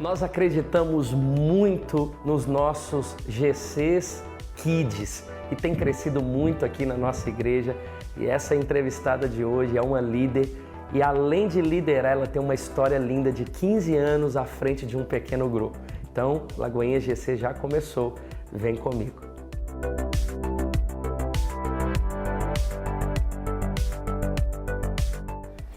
Nós acreditamos muito nos nossos GCs Kids e tem crescido muito aqui na nossa igreja. E essa entrevistada de hoje é uma líder e além de liderar, ela tem uma história linda de 15 anos à frente de um pequeno grupo. Então, Lagoinha GC já começou. Vem comigo.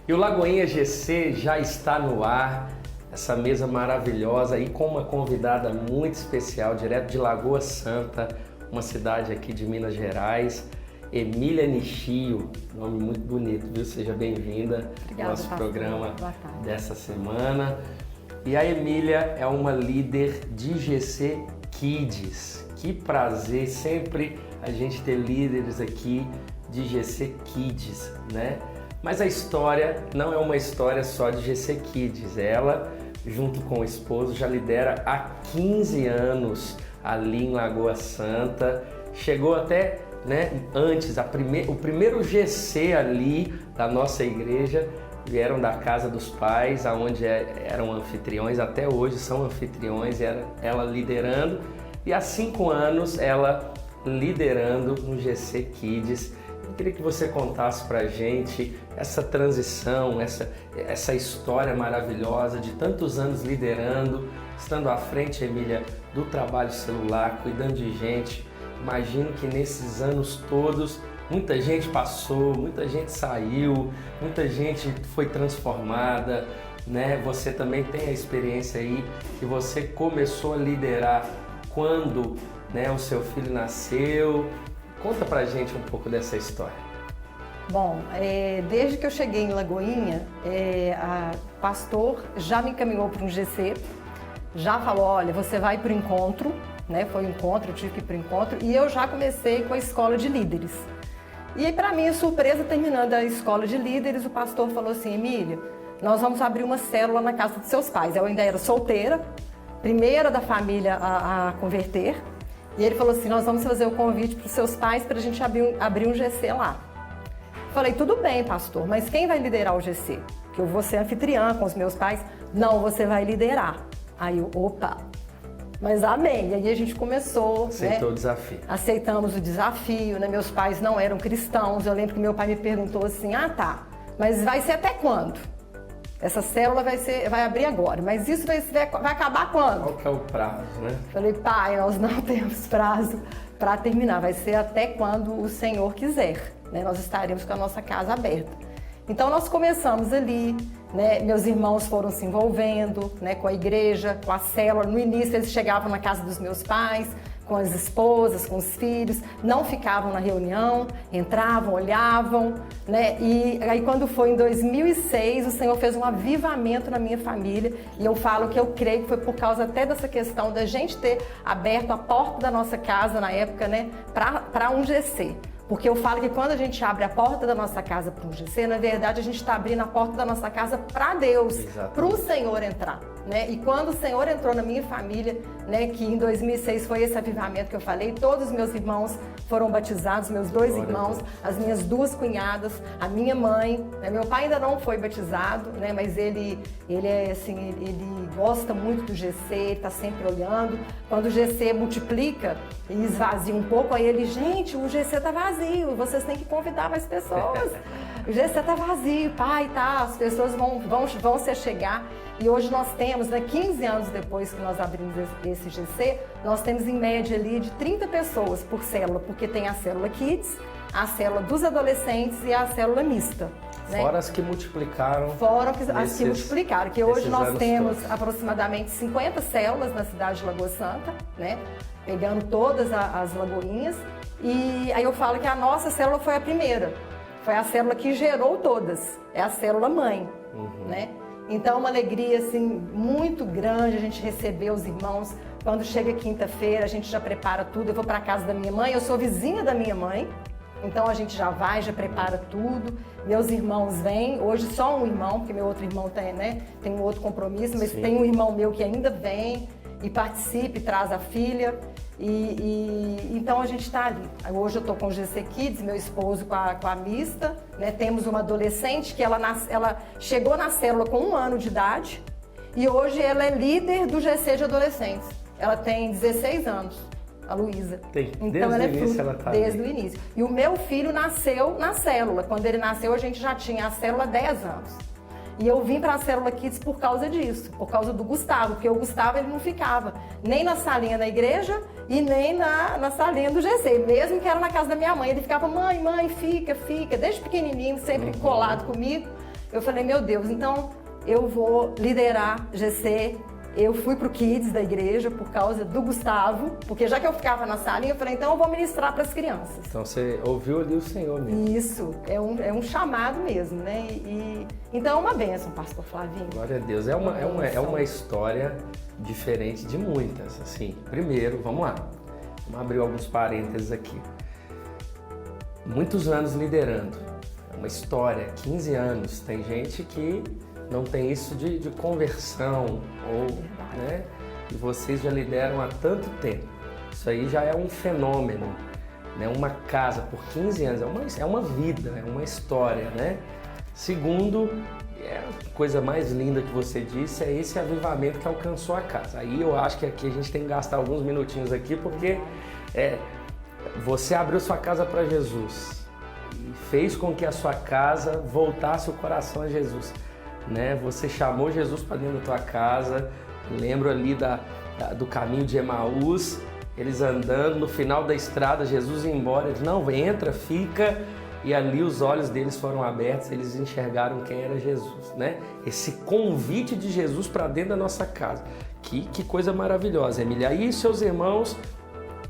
E o Lagoinha GC já está no ar. Essa mesa maravilhosa e com uma convidada muito especial, direto de Lagoa Santa, uma cidade aqui de Minas Gerais, Emília Nishio, nome muito bonito, viu? Seja bem-vinda ao nosso programa dessa semana. E a Emília é uma líder de GC Kids. Que prazer sempre a gente ter líderes aqui de GC Kids, né? Mas a história não é uma história só de GC Kids, ela junto com o esposo, já lidera há 15 anos ali em Lagoa Santa. Chegou até, antes, o primeiro GC ali da nossa igreja, vieram da casa dos pais, onde eram anfitriões, até hoje são anfitriões, ela liderando. E há 5 anos ela liderando no GC Kids. Eu queria que você contasse pra gente essa transição, essa história maravilhosa de tantos anos liderando, estando à frente, Emília, do trabalho celular, cuidando de gente. Imagino que nesses anos todos, muita gente passou, muita gente saiu, muita gente foi transformada, né? Você também tem a experiência aí que você começou a liderar quando, o seu filho nasceu. Conta pra gente um pouco dessa história. Bom, desde que eu cheguei em Lagoinha, o pastor já me encaminhou para um GC, já falou, olha, você vai para o encontro, né? Foi um encontro, eu tive que ir para o encontro, e eu já comecei com a escola de líderes. E aí, para minha surpresa, terminando a escola de líderes, o pastor falou assim, Emília, nós vamos abrir uma célula na casa dos seus pais. Eu ainda era solteira, primeira da família a converter. E ele falou assim, nós vamos fazer o convite para os seus pais para a gente abrir um GC lá. Falei, tudo bem, pastor, mas quem vai liderar o GC? Que eu vou ser anfitriã com os meus pais. Não, você vai liderar. Aí eu, opa, mas amém. E aí a gente começou. Aceitou o desafio. Aceitamos o desafio, né? Meus pais não eram cristãos. Eu lembro que meu pai me perguntou assim, tá, mas vai ser até quando? Essa célula vai abrir agora, mas isso vai acabar quando? Qual que é o prazo, né? Falei, pai, nós não temos prazo para terminar, vai ser até quando o Senhor quiser, né? Nós estaremos com a nossa casa aberta. Então nós começamos ali, né? Meus irmãos foram se envolvendo, né? Com a igreja, com a célula. No início eles chegavam na casa dos meus pais, com as esposas, com os filhos, não ficavam na reunião, entravam, olhavam, né? E aí quando foi em 2006, o Senhor fez um avivamento na minha família, e eu falo que eu creio que foi por causa até dessa questão da gente ter aberto a porta da nossa casa na época, né? Para um GC. Porque eu falo que quando a gente abre a porta da nossa casa para um GC, na verdade a gente está abrindo a porta da nossa casa para Deus, para o Senhor entrar, né? E quando o Senhor entrou na minha família, né, que em 2006 foi esse avivamento que eu falei, todos os meus irmãos foram batizados, meus 2 irmãos, as minhas 2 cunhadas, a minha mãe, né? Meu pai ainda não foi batizado, né? Mas ele é assim, ele gosta muito do GC, ele está sempre olhando. Quando o GC multiplica e esvazia um pouco, aí ele, gente, o GC está vazio, vocês têm que convidar mais pessoas. O GC está vazio, pai, tá, as pessoas vão se achegar. E hoje nós temos, 15 anos depois que nós abrimos esse GC, nós temos em média ali de 30 pessoas por célula, porque tem a célula Kids, a célula dos adolescentes e a célula mista. Né? Fora as que multiplicaram. Fora as que multiplicaram, que hoje nós temos todos. Aproximadamente 50 células na cidade de Lagoa Santa, né? Pegando todas as lagoinhas. E aí eu falo que a nossa célula foi a primeira, foi a célula que gerou todas, é a célula mãe, né? Então, uma alegria assim, muito grande a gente receber os irmãos. Quando chega quinta-feira, a gente já prepara tudo. Eu vou para a casa da minha mãe, eu sou vizinha da minha mãe, então a gente já vai, já prepara tudo. Meus irmãos vêm, hoje só um irmão, porque meu outro irmão tem um outro compromisso, mas tem um irmão meu que ainda vem e participa e traz a filha. Então a gente está ali. Hoje eu estou com o GC Kids, meu esposo com a mista, né? Temos uma adolescente que ela chegou na célula com 1 ano de idade E hoje ela é líder do GC de adolescentes. Ela tem 16 anos, a Luísa. Então ela é fruto, ela tá desde o início. E o meu filho nasceu na célula. Quando ele nasceu, a gente já tinha a célula há 10 anos. E eu vim para a Célula Kids por causa disso, por causa do Gustavo, porque o Gustavo ele não ficava nem na salinha da igreja e nem na salinha do GC, mesmo que era na casa da minha mãe. Ele ficava, mãe, fica, desde pequenininho, sempre colado comigo. Eu falei, meu Deus, então eu vou liderar GC. Eu fui pro Kids da igreja por causa do Gustavo, porque já que eu ficava na salinha, eu falei, então eu vou ministrar para as crianças. Então você ouviu ali o Senhor mesmo. Isso, é um chamado mesmo, né? Então é uma bênção, pastor Flavinho. Glória a Deus. É uma história diferente de muitas, assim. Primeiro, vamos lá. Vamos abrir alguns parênteses aqui. Muitos anos liderando. É uma história, 15 anos. Tem gente que não tem isso de conversão, né? E vocês já lideram há tanto tempo. Isso aí já é um fenômeno, né? Uma casa por 15 anos, é uma vida, é uma história, né? Segundo, a coisa mais linda que você disse é esse avivamento que alcançou a casa. Aí eu acho que aqui a gente tem que gastar alguns minutinhos aqui, porque você abriu sua casa para Jesus e fez com que a sua casa voltasse o coração a Jesus. Né? Você chamou Jesus para dentro da tua casa. Lembro ali do caminho de Emaús, eles andando, no final da estrada, Jesus ia embora, ele disse, não, entra, fica, e ali os olhos deles foram abertos, eles enxergaram quem era Jesus, né? Esse convite de Jesus para dentro da nossa casa, que coisa maravilhosa, Emília. Aí seus irmãos,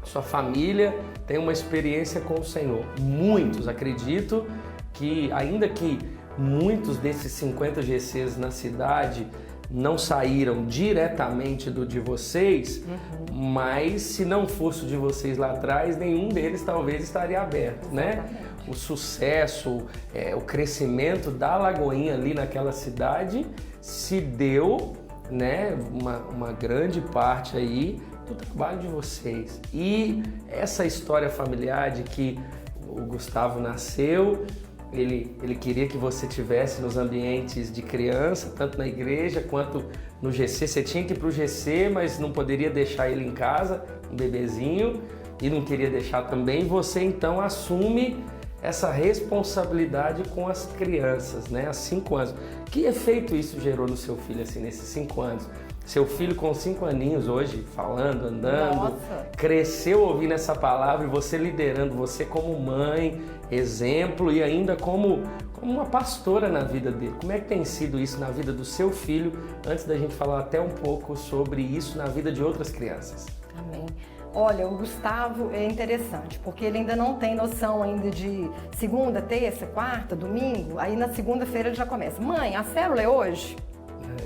sua família tem uma experiência com o Senhor, muitos, acredito que ainda que muitos desses 50 GCs na cidade não saíram diretamente do de vocês, mas se não fosse o de vocês lá atrás, nenhum deles talvez estaria aberto, né? O sucesso, o crescimento da Lagoinha ali naquela cidade se deu, né, uma grande parte aí do trabalho de vocês. E essa história familiar de que o Gustavo nasceu, ele queria que você tivesse nos ambientes de criança, tanto na igreja quanto no GC. Você tinha que ir para o GC, mas não poderia deixar ele em casa, um bebezinho, e não queria deixar também. Você então assume essa responsabilidade com as crianças, né? Há 5 anos. Que efeito isso gerou no seu filho, assim, nesses 5 anos? Seu filho com 5 aninhos hoje, falando, andando, Nossa. Cresceu ouvindo essa palavra e você liderando, você como mãe, exemplo e ainda como uma pastora na vida dele. Como é que tem sido isso na vida do seu filho, antes da gente falar até um pouco sobre isso na vida de outras crianças? Amém. Olha, o Gustavo é interessante, porque ele ainda não tem noção ainda de segunda, terça, quarta, domingo. Aí na segunda-feira ele já começa, mãe, a célula é hoje?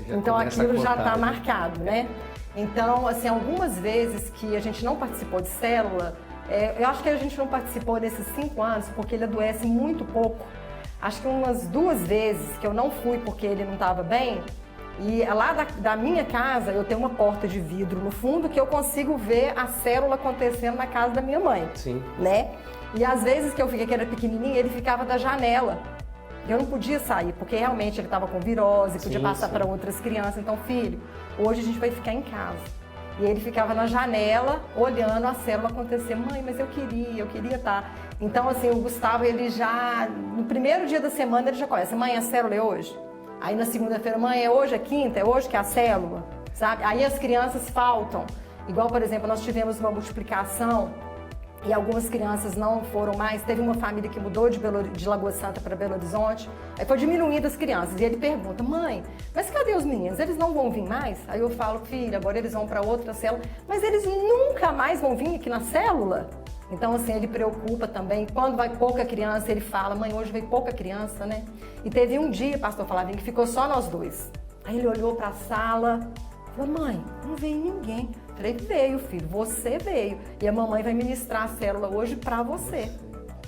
Então aquilo já está marcado, né? Então, assim, algumas vezes que a gente não participou de célula, eu acho que a gente não participou nesses 5 anos porque ele adoece muito pouco. Acho que umas 2 vezes que eu não fui porque ele não estava bem. E lá da minha casa eu tenho uma porta de vidro no fundo que eu consigo ver a célula acontecendo na casa da minha mãe. Sim. Né? E às vezes que eu fiquei que era pequenininho, ele ficava da janela. Eu não podia sair, porque realmente ele estava com virose, podia passar para outras crianças. Então, filho, hoje a gente vai ficar em casa. E ele ficava na janela, olhando a célula acontecer. Mãe, mas eu queria estar. Então, assim, o Gustavo, ele já, no primeiro dia da semana, ele já começa. Mãe, a célula é hoje? Aí na segunda-feira, mãe, é hoje, é quinta? É hoje que é a célula? Sabe? Aí as crianças faltam. Igual, por exemplo, nós tivemos uma multiplicação e algumas crianças não foram mais. Teve uma família que mudou de Lagoa Santa para Belo Horizonte, aí foi diminuindo as crianças. E ele pergunta, mãe, mas cadê os meninos? Eles não vão vir mais? Aí eu falo, filho, agora eles vão para outra célula, mas eles nunca mais vão vir aqui na célula? Então, assim, ele preocupa também. Quando vai pouca criança, ele fala, mãe, hoje veio pouca criança, né? E teve um dia, pastor Flavinho, que ficou só nós dois. Aí ele olhou para a sala, falou, mãe, não veio ninguém. Falei, veio, filho, você veio. E a mamãe vai ministrar a célula hoje para você.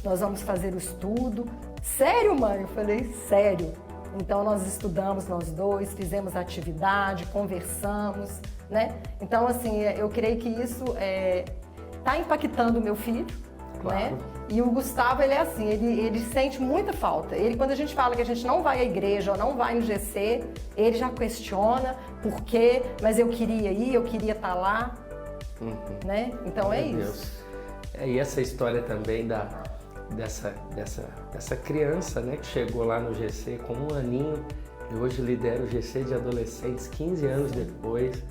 Nós vamos fazer o estudo. Sério, mãe? Eu falei, sério. Então, nós estudamos, nós dois, fizemos a atividade, conversamos, né? Então, assim, eu creio que isso está impactando o meu filho. Claro. Né? E o Gustavo, ele é assim, ele sente muita falta. Ele, quando a gente fala que a gente não vai à igreja ou não vai no GC, ele já questiona por quê, mas eu queria ir, eu queria estar lá. Né? Então é isso. Deus. E essa história também dessa criança, né, que chegou lá no GC com 1 aninho e hoje lidera o GC de adolescentes 15 anos depois,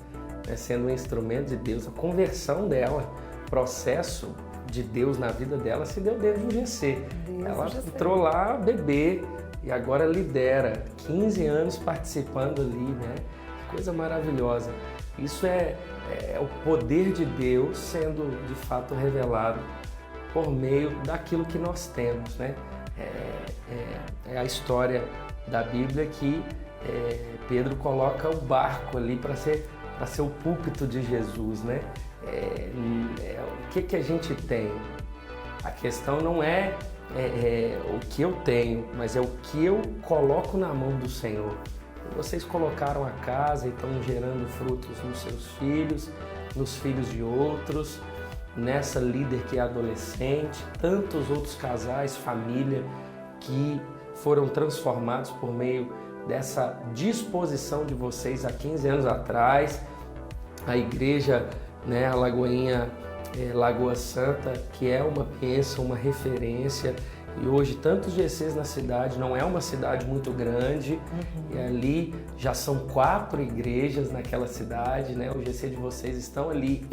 né, sendo um instrumento de Deus. A conversão dela, o processo de Deus na vida dela se deu dentro do GC. Ela entrou lá bebê e agora lidera 15 anos participando ali, né? Coisa maravilhosa. Isso é o poder de Deus sendo de fato revelado por meio daquilo que nós temos, né? É a história da Bíblia que Pedro coloca o barco ali para ser o púlpito de Jesus, né? O que a gente tem? A questão não é o que eu tenho, mas é o que eu coloco na mão do Senhor. Vocês colocaram a casa e estão gerando frutos nos seus filhos, nos filhos de outros, nessa líder que é adolescente, tantos outros casais, família, que foram transformados por meio dessa disposição de vocês há 15 anos atrás. A igreja, né, a Lagoinha Lagoa Santa, que é uma bênção, uma referência, e hoje tantos GCs na cidade, não é uma cidade muito grande, e ali já são 4 igrejas naquela cidade, né? O GC de vocês estão ali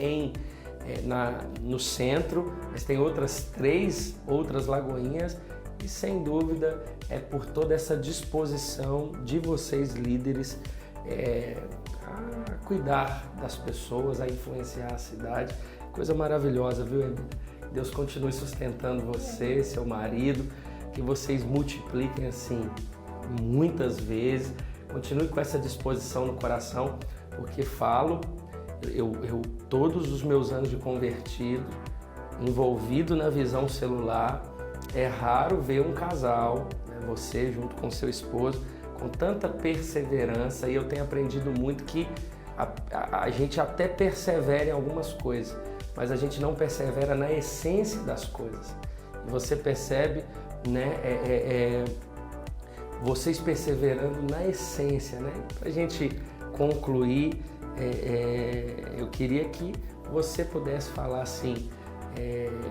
no centro, mas tem outras 3 outras lagoinhas, e sem dúvida é por toda essa disposição de vocês líderes a cuidar das pessoas, a influenciar a cidade. Coisa maravilhosa, viu, Emília? Deus continue sustentando você, seu marido, que vocês multipliquem assim muitas vezes. Continue com essa disposição no coração, porque eu todos os meus anos de convertido, envolvido na visão celular, é raro ver um casal, né, você junto com seu esposo, com tanta perseverança, e eu tenho aprendido muito que a gente até persevera em algumas coisas, mas a gente não persevera na essência das coisas. E você percebe, né, vocês perseverando na essência, né? Para a gente concluir, eu queria que você pudesse falar assim,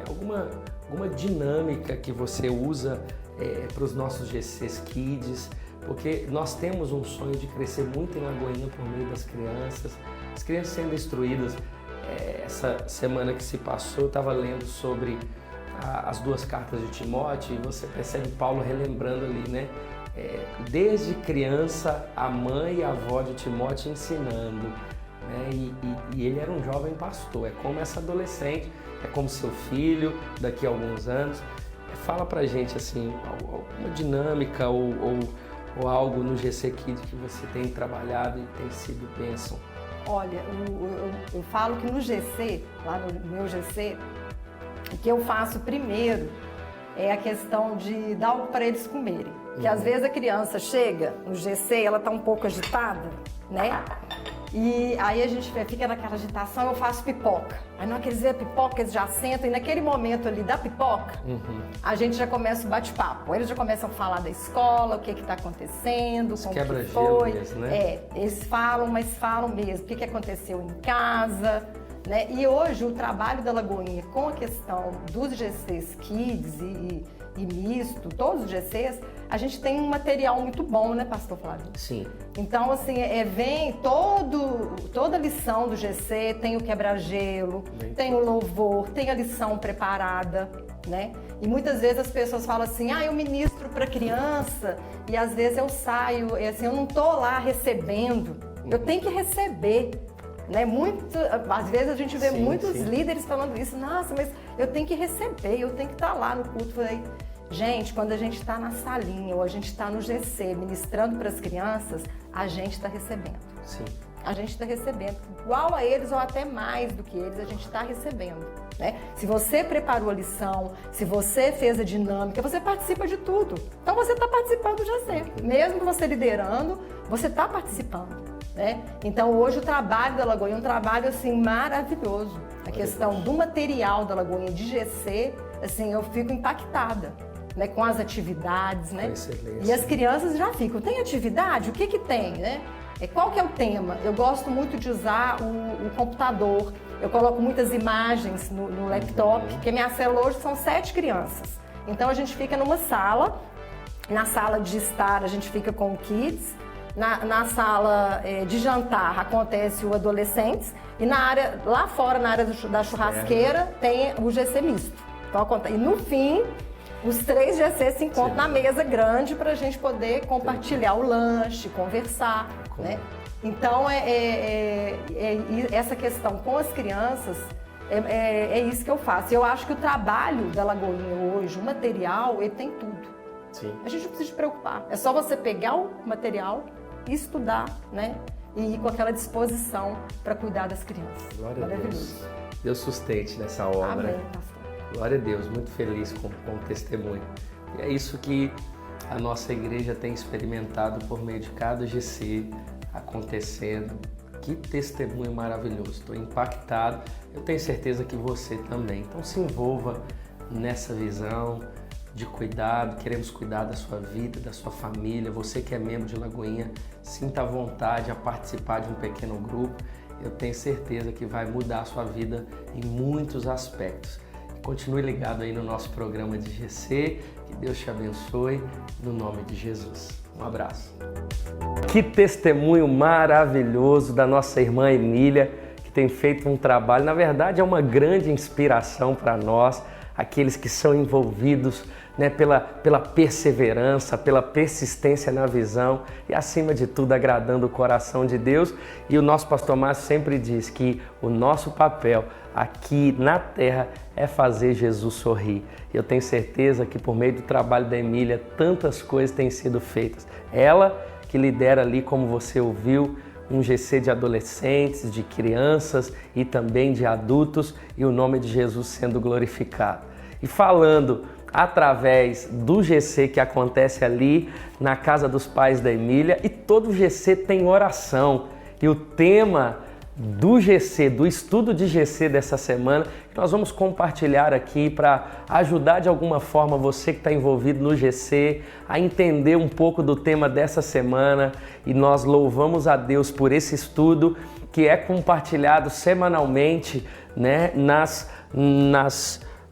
alguma dinâmica que você usa para os nossos GCs Kids, porque nós temos um sonho de crescer muito em Lagoinha por meio das crianças, as crianças sendo instruídas. Essa semana que se passou, eu estava lendo sobre as 2 cartas de Timóteo, e você percebe Paulo relembrando ali, né? Desde criança, a mãe e a avó de Timóteo ensinando, né? E ele era um jovem pastor, é como essa adolescente, é como seu filho daqui a alguns anos. Fala pra gente assim, uma dinâmica ou algo no GC Kids que você tem trabalhado e tem sido bênção. Olha, eu falo que no GC, lá no meu GC, o que eu faço primeiro é a questão de dar algo para eles comerem. Que às vezes a criança chega no GC, ela tá um pouco agitada, né? E aí a gente fica naquela agitação, eu faço pipoca. Aí na hora que eles veem a pipoca, eles já sentam, e naquele momento ali da pipoca, a gente já começa o bate-papo. Eles já começam a falar da escola, o que está acontecendo, como que foi. Mesmo, né? Eles falam, mas falam mesmo, o que aconteceu em casa, né? E hoje o trabalho da Lagoinha com a questão dos GCs Kids e misto, todos os GCs, a gente tem um material muito bom, né, pastor Flávio? Sim. Então, assim, vem toda a lição do GC, tem o quebra-gelo, tem o louvor, tem a lição preparada, né? E muitas vezes as pessoas falam assim, eu ministro para criança, e às vezes eu saio, assim, eu não tô lá recebendo, eu tenho que receber. Né? Às vezes a gente vê muitos líderes falando isso, nossa, mas eu tenho que receber, eu tenho que estar lá no culto. Falei, gente, quando a gente está na salinha ou a gente está no GC ministrando para as crianças, a gente está recebendo. Sim. A gente está recebendo, igual a eles ou até mais do que eles, a gente está recebendo. Né? Se você preparou a lição, se você fez a dinâmica, você participa de tudo. Então você está participando do GC. Mesmo você liderando, você está participando. Né? Então hoje o trabalho da Lagoinha é um trabalho assim maravilhoso. A questão do material da Lagoinha de GC assim, eu fico impactada, né, com as atividades, né? Excelente. E as crianças já ficam, tem atividade? O que que tem, né? Qual que é o tema? Eu gosto muito de usar o computador, eu coloco muitas imagens no laptop, porque minha célula hoje são 7 crianças. Então a gente fica numa sala, na sala de estar a gente fica com o kids, na sala de jantar acontece o adolescentes e na área, lá fora, na área da churrasqueira, tem o GC misto. Então, e no fim, os 3 GC se encontram na mesa grande para a gente poder compartilhar o lanche, conversar, né? Então, essa questão com as crianças, é isso que eu faço. Eu acho que o trabalho da Lagoinha hoje, o material, ele tem tudo. Sim. A gente não precisa se preocupar. É só você pegar o material e estudar, né? E ir com aquela disposição para cuidar das crianças. Glória a Deus. Deus sustente nessa obra. Amém, pastor. Glória a Deus, muito feliz com o testemunho. E é isso que a nossa igreja tem experimentado por meio de cada GC acontecendo. Que testemunho maravilhoso, estou impactado. Eu tenho certeza que você também. Então se envolva nessa visão de cuidado, queremos cuidar da sua vida, da sua família. Você que é membro de Lagoinha, sinta a vontade a participar de um pequeno grupo. Eu tenho certeza que vai mudar a sua vida em muitos aspectos. Continue ligado aí no nosso programa de GC, que Deus te abençoe, no nome de Jesus. Um abraço. Que testemunho maravilhoso da nossa irmã Emília, que tem feito um trabalho, na verdade é uma grande inspiração para nós, aqueles que são envolvidos, né, pela perseverança, pela persistência na visão e, acima de tudo, agradando o coração de Deus. E o nosso pastor Márcio sempre diz que o nosso papel aqui na terra é fazer Jesus sorrir. E eu tenho certeza que por meio do trabalho da Emília, tantas coisas têm sido feitas. Ela que lidera ali, como você ouviu, um GC de adolescentes, de crianças e também de adultos, e o nome de Jesus sendo glorificado. E falando através do GC que acontece ali na casa dos pais da Emília, e todo GC tem oração. E o tema do GC, do estudo de GC dessa semana, que nós vamos compartilhar aqui para ajudar de alguma forma você que está envolvido no GC a entender um pouco do tema dessa semana. E nós louvamos a Deus por esse estudo que é compartilhado semanalmente, né,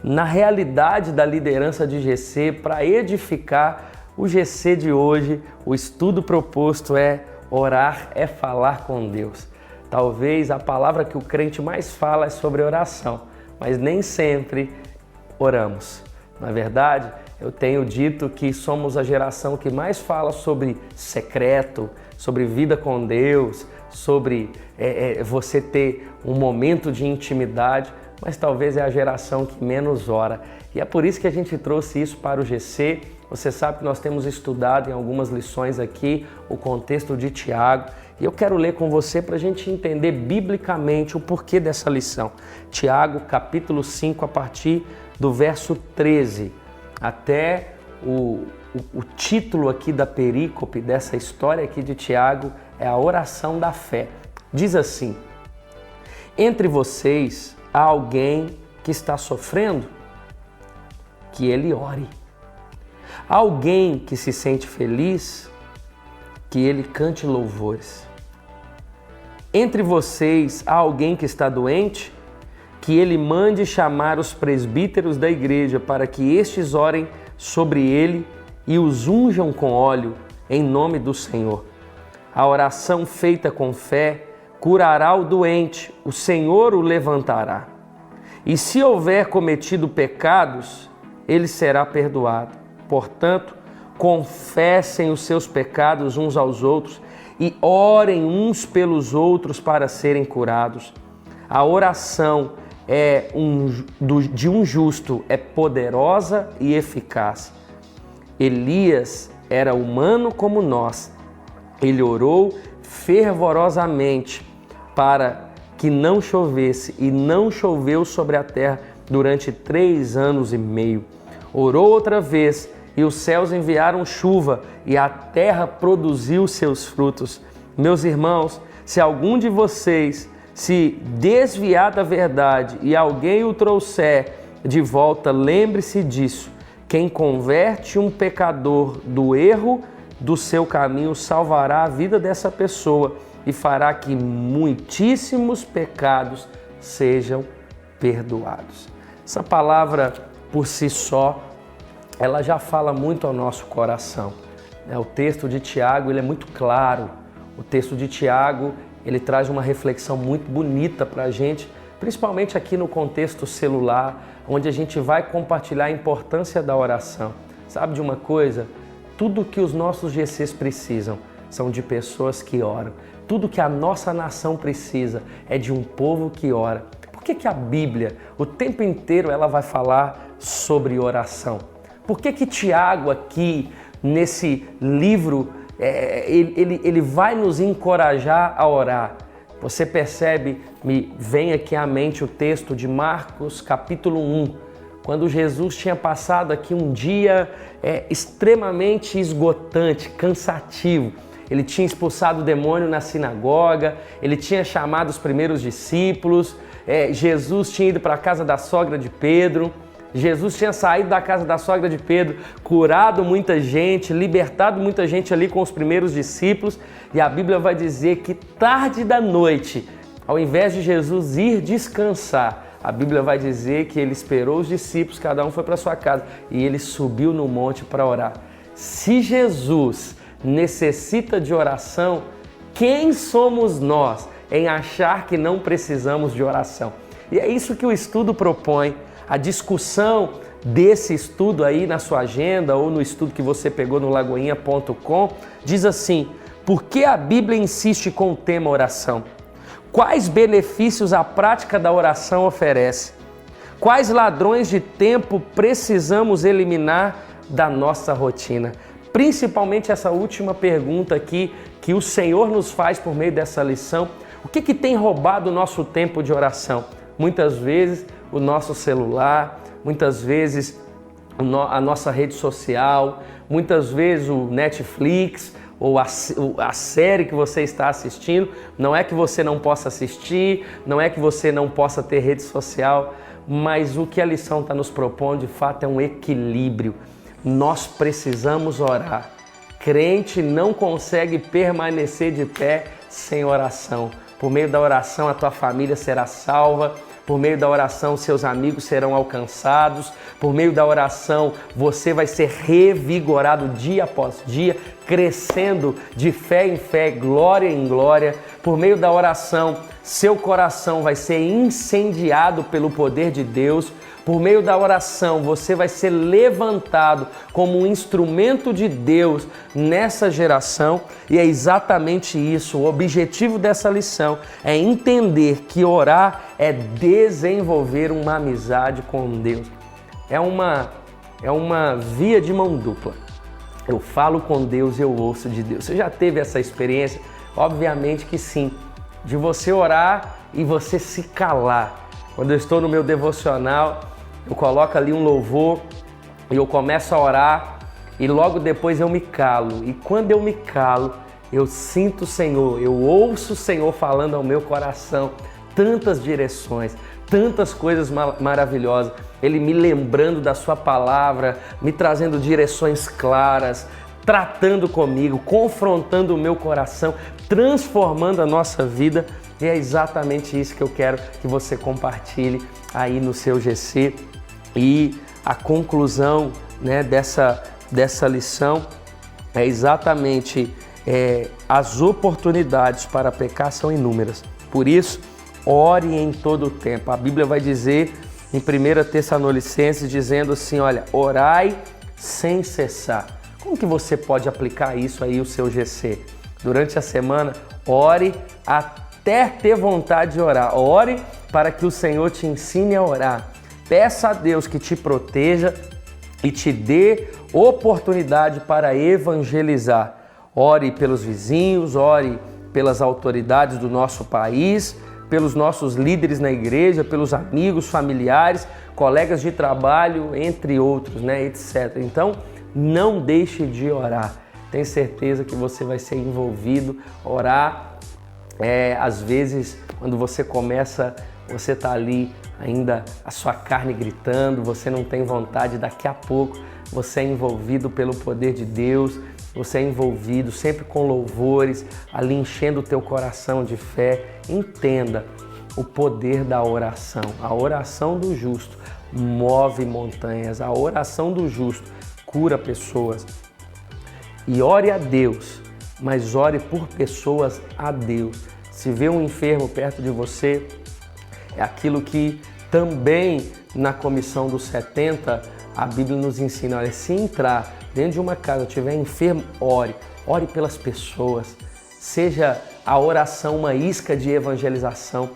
na realidade da liderança de GC para edificar o GC de hoje. O estudo proposto é orar é falar com Deus. Talvez a palavra que o crente mais fala é sobre oração, mas nem sempre oramos. Na verdade, eu tenho dito que somos a geração que mais fala sobre secreto, sobre vida com Deus, sobre você ter um momento de intimidade, mas talvez é a geração que menos ora. E é por isso que a gente trouxe isso para o GC. Você sabe que nós temos estudado em algumas lições aqui o contexto de Tiago. E eu quero ler com você para a gente entender biblicamente o porquê dessa lição. Tiago, capítulo 5, a partir do verso 13. Até o título aqui da perícope dessa história aqui de Tiago é a oração da fé. Diz assim: entre vocês há alguém que está sofrendo? Que ele ore. Há alguém que se sente feliz? Que ele cante louvores. Entre vocês há alguém que está doente? Que ele mande chamar os presbíteros da igreja para que estes orem sobre ele e os unjam com óleo em nome do Senhor. A oração feita com fé curará o doente, o Senhor o levantará. E se houver cometido pecados, ele será perdoado. Portanto, confessem os seus pecados uns aos outros e orem uns pelos outros para serem curados. A oração de um justo é poderosa e eficaz. Elias era humano como nós. Ele orou fervorosamente para que não chovesse, e não choveu sobre a terra durante 3 anos e meio. Orou outra vez, e os céus enviaram chuva, e a terra produziu seus frutos. Meus irmãos, se algum de vocês se desviar da verdade e alguém o trouxer de volta, lembre-se disso. Quem converte um pecador do erro do seu caminho salvará a vida dessa pessoa e fará que muitíssimos pecados sejam perdoados. Essa palavra, por si só, ela já fala muito ao nosso coração. O texto de Tiago, ele é muito claro. O texto de Tiago, ele traz uma reflexão muito bonita para a gente, principalmente aqui no contexto celular, onde a gente vai compartilhar a importância da oração. Sabe de uma coisa? Tudo que os nossos GCs precisam são de pessoas que oram. Tudo que a nossa nação precisa é de um povo que ora. Por que a Bíblia, o tempo inteiro, ela vai falar sobre oração? Por que Tiago aqui, nesse livro, ele vai nos encorajar a orar? Você percebe, me vem aqui à mente o texto de Marcos, capítulo 1, quando Jesus tinha passado aqui um dia extremamente esgotante, cansativo. Ele tinha expulsado o demônio na sinagoga, ele tinha chamado os primeiros discípulos, Jesus tinha ido para a casa da sogra de Pedro, Jesus tinha saído da casa da sogra de Pedro, curado muita gente, libertado muita gente ali com os primeiros discípulos, e a Bíblia vai dizer que tarde da noite, ao invés de Jesus ir descansar, a Bíblia vai dizer que ele esperou os discípulos, cada um foi para sua casa, e ele subiu no monte para orar. Se Jesus necessita de oração, quem somos nós em achar que não precisamos de oração? E é isso que o estudo propõe. A discussão desse estudo aí na sua agenda ou no estudo que você pegou no lagoinha.com diz assim: por que a Bíblia insiste com o tema oração? Quais benefícios a prática da oração oferece? Quais ladrões de tempo precisamos eliminar da nossa rotina? Principalmente essa última pergunta aqui que o Senhor nos faz por meio dessa lição. O que tem roubado o nosso tempo de oração? Muitas vezes o nosso celular, muitas vezes a nossa rede social, muitas vezes o Netflix ou a série que você está assistindo. Não é que você não possa assistir, não é que você não possa ter rede social, mas o que a lição está nos propondo de fato é um equilíbrio. Nós precisamos orar. Crente não consegue permanecer de pé sem oração. Por meio da oração a tua família será salva. Por meio da oração, seus amigos serão alcançados. Por meio da oração, você vai ser revigorado dia após dia, crescendo de fé em fé, glória em glória. Por meio da oração, seu coração vai ser incendiado pelo poder de Deus. Por meio da oração, você vai ser levantado como um instrumento de Deus nessa geração. E é exatamente isso. O objetivo dessa lição é entender que orar é desenvolver uma amizade com Deus. É uma via de mão dupla. Eu falo com Deus e eu ouço de Deus. Você já teve essa experiência? Obviamente que sim. De você orar e você se calar. Quando eu estou no meu devocional, eu coloco ali um louvor e eu começo a orar e logo depois eu me calo. E quando eu me calo, eu sinto o Senhor, eu ouço o Senhor falando ao meu coração tantas direções, tantas coisas maravilhosas. Ele me lembrando da sua palavra, me trazendo direções claras, tratando comigo, confrontando o meu coração, transformando a nossa vida. E é exatamente isso que eu quero que você compartilhe aí no seu GC. E a conclusão, né, dessa lição é exatamente as oportunidades para pecar são inúmeras. Por isso, ore em todo o tempo. A Bíblia vai dizer em 1 Tessalonicenses, dizendo assim, olha, orai sem cessar. Como que você pode aplicar isso aí, o seu GC? Durante a semana, ore até ter vontade de orar. Ore para que o Senhor te ensine a orar. Peça a Deus que te proteja e te dê oportunidade para evangelizar. Ore pelos vizinhos, ore pelas autoridades do nosso país, pelos nossos líderes na igreja, pelos amigos, familiares, colegas de trabalho, entre outros, né, etc. Então, não deixe de orar. Tenho certeza que você vai ser envolvido. Orar, às vezes, quando você começa você está ali ainda a sua carne gritando, você não tem vontade, daqui a pouco você é envolvido pelo poder de Deus, você é envolvido sempre com louvores, ali enchendo o teu coração de fé. Entenda o poder da oração. A oração do justo move montanhas, a oração do justo cura pessoas. E ore a Deus, mas ore por pessoas a Deus. Se vê um enfermo perto de você, é aquilo que também na comissão dos 70 a Bíblia nos ensina. Olha, se entrar dentro de uma casa, estiver enfermo, ore pelas pessoas. Seja a oração uma isca de evangelização.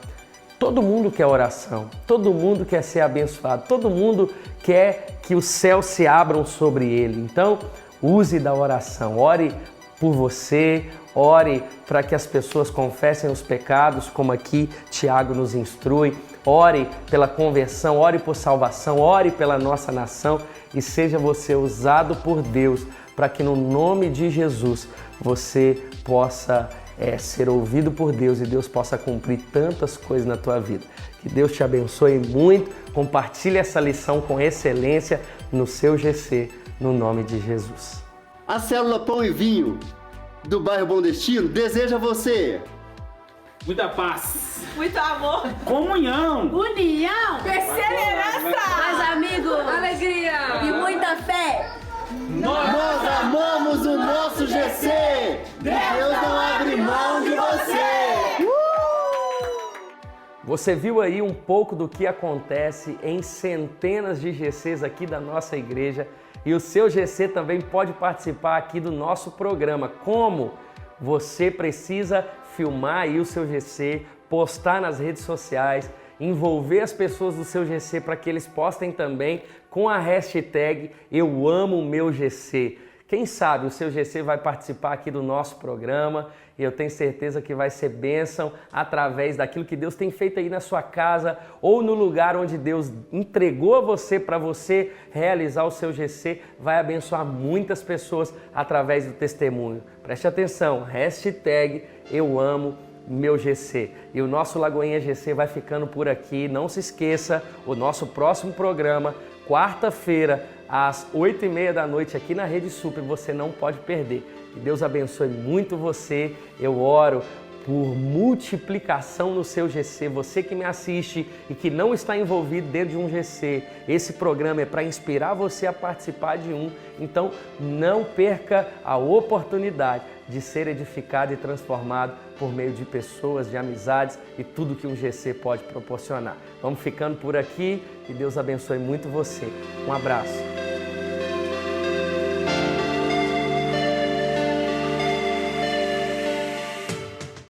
Todo mundo quer oração, todo mundo quer ser abençoado, todo mundo quer que os céus se abram sobre ele. Então, use da oração, ore por você, ore para que as pessoas confessem os pecados, como aqui Tiago nos instrui. Ore pela conversão, ore por salvação, ore pela nossa nação e seja você usado por Deus para que no nome de Jesus você possa ser ouvido por Deus e Deus possa cumprir tantas coisas na tua vida. Que Deus te abençoe muito, compartilhe essa lição com excelência no seu GC, no nome de Jesus. A Célula Pão e Vinho do bairro Bom Destino deseja a você muita paz, muito amor, comunhão, união, perseverança, mais amigos, alegria e muita fé. Nós amamos o nosso GC! Deus não abre mão de você! Você viu aí um pouco do que acontece em centenas de GCs aqui da nossa igreja e o seu GC também pode participar aqui do nosso programa. Como? Você precisa filmar aí o seu GC, postar nas redes sociais, envolver as pessoas do seu GC para que eles postem também com a hashtag Eu Amo Meu GC. Quem sabe o seu GC vai participar aqui do nosso programa e eu tenho certeza que vai ser bênção através daquilo que Deus tem feito aí na sua casa ou no lugar onde Deus entregou a você para você realizar o seu GC. Vai abençoar muitas pessoas através do testemunho. Preste atenção, hashtag Eu Amo Meu GC. E o nosso Lagoinha GC vai ficando por aqui. Não se esqueça, o nosso próximo programa, quarta-feira, às 8h30 da noite, aqui na Rede Super, você não pode perder. Que Deus abençoe muito você. Eu oro por multiplicação no seu GC. Você que me assiste e que não está envolvido dentro de um GC, esse programa é para inspirar você a participar de um. Então, não perca a oportunidade de ser edificado e transformado por meio de pessoas, de amizades e tudo que um GC pode proporcionar. Vamos ficando por aqui. Que Deus abençoe muito você. Um abraço.